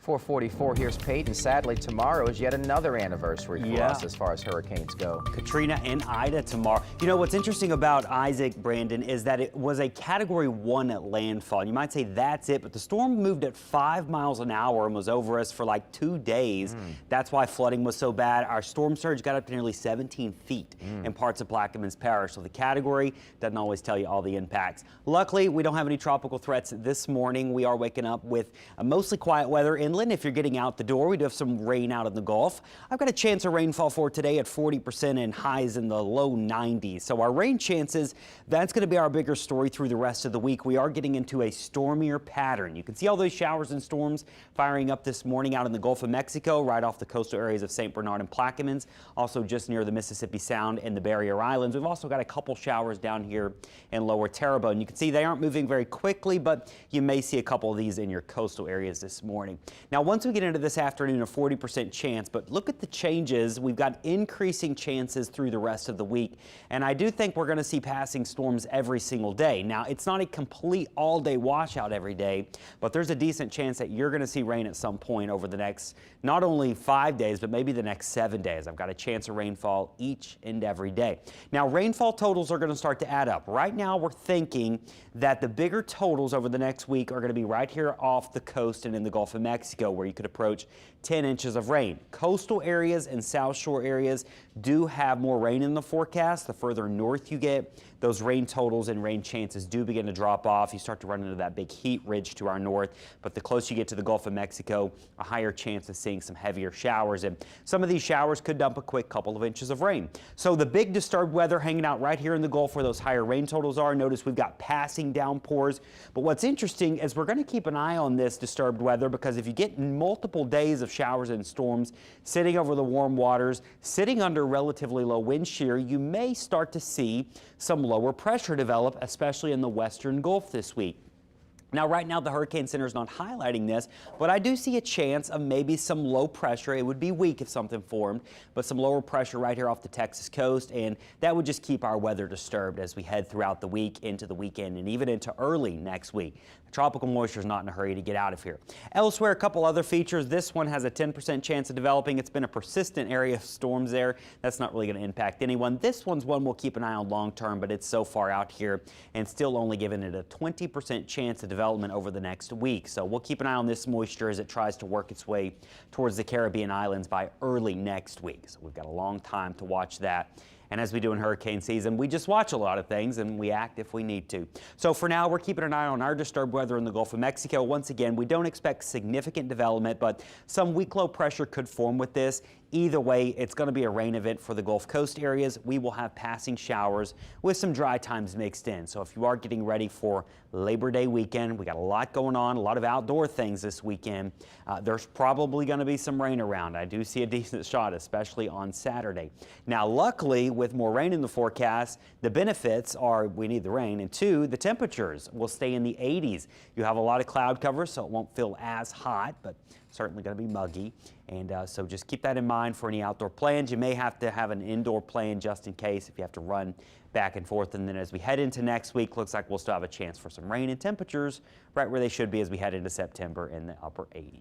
444, here's Peyton. Sadly, tomorrow is yet another anniversary for us as far as hurricanes go. Katrina and Ida tomorrow. You know, what's interesting about Isaac, Brandon, is that it was a Category 1 at landfall. You might say that's it, but the storm moved at 5 miles an hour and was over us for like 2 days. That's why flooding was so bad. Our storm surge got up to nearly 17 feet in parts of Plaquemines Parish. So the category doesn't always tell you all the impacts. Luckily, we don't have any tropical threats this morning. We are waking up with mostly quiet weather inland. If you're getting out the door, we do have some rain out in the Gulf. I've got a chance of rainfall for today at 40% and highs in the low 90s. So our rain chances, that's going to be our bigger story through the rest of the week. We are getting into a stormier pattern. You can see all those showers and storms firing up this morning out in the Gulf of Mexico, right off the coastal areas of St. Bernard and Plaquemines, also just near the Mississippi Sound and the Barrier Islands. We've also got a couple showers down here in lower Terrebonne. You can see they aren't moving very quickly, but you may see a couple of these in your coastal areas this morning. Now, once we get into this afternoon, a 40% chance, but look at the changes. We've got increasing chances through the rest of the week, and I do think we're going to see passing storms every single day. Now, it's not a complete all-day washout every day, but there's a decent chance that you're going to see rain at some point over the next not only 5 days, but maybe the next 7 days. I've got a chance of rainfall each and every day. Now, rainfall totals are going to start to add up. Right now, we're thinking that the bigger totals over the next week are going to be right here off the coast and in the Gulf of Mexico, where you could approach 10 inches of rain. Coastal areas and South Shore areas do have more rain in the forecast. The further north you get, those rain totals and rain chances do begin to drop off. You start to run into that big heat ridge to our north, but the closer you get to the Gulf of Mexico, a higher chance of seeing some heavier showers, and some of these showers could dump a quick couple of inches of rain. So the big disturbed weather hanging out right here in the Gulf where those higher rain totals are. Notice we've got passing downpours, but what's interesting is we're going to keep an eye on this disturbed weather, because if you get multiple days of showers and storms sitting over the warm waters, sitting under relatively low wind shear, you may start to see some lower pressure develop, especially in the western Gulf this week. Now, right now, the Hurricane Center is not highlighting this, but I do see a chance of maybe some low pressure. It would be weak if something formed, but some lower pressure right here off the Texas coast, and that would just keep our weather disturbed as we head throughout the week into the weekend and even into early next week. The tropical moisture is not in a hurry to get out of here. Elsewhere, a couple other features. This one has a 10% chance of developing. It's been a persistent area of storms there. That's not really going to impact anyone. This one's one we'll keep an eye on long term, but it's so far out here and still only giving it a 20% chance of development over the next week. So we'll keep an eye on this moisture as it tries to work its way towards the Caribbean islands by early next week. So we've got a long time to watch that. And as we do in hurricane season, we just watch a lot of things and we act if we need to. So for now, we're keeping an eye on our disturbed weather in the Gulf of Mexico. Once again, we don't expect significant development, but some weak low pressure could form with this. Either way, it's going to be a rain event for the Gulf Coast areas. We will have passing showers with some dry times mixed in. So if you are getting ready for Labor Day weekend, we got a lot going on, a lot of outdoor things this weekend. There's probably going to be some rain around. I do see a decent shot, especially on Saturday. Now, luckily, with more rain in the forecast, the benefits are we need the rain, and two, the temperatures will stay in the 80s. You have a lot of cloud cover, so it won't feel as hot, but certainly going to be muggy. And so just keep that in mind for any outdoor plans. You may have to have an indoor plan just in case if you have to run back and forth. And then as we head into next week, looks like we'll still have a chance for some rain and temperatures right where they should be as we head into September in the upper 80s.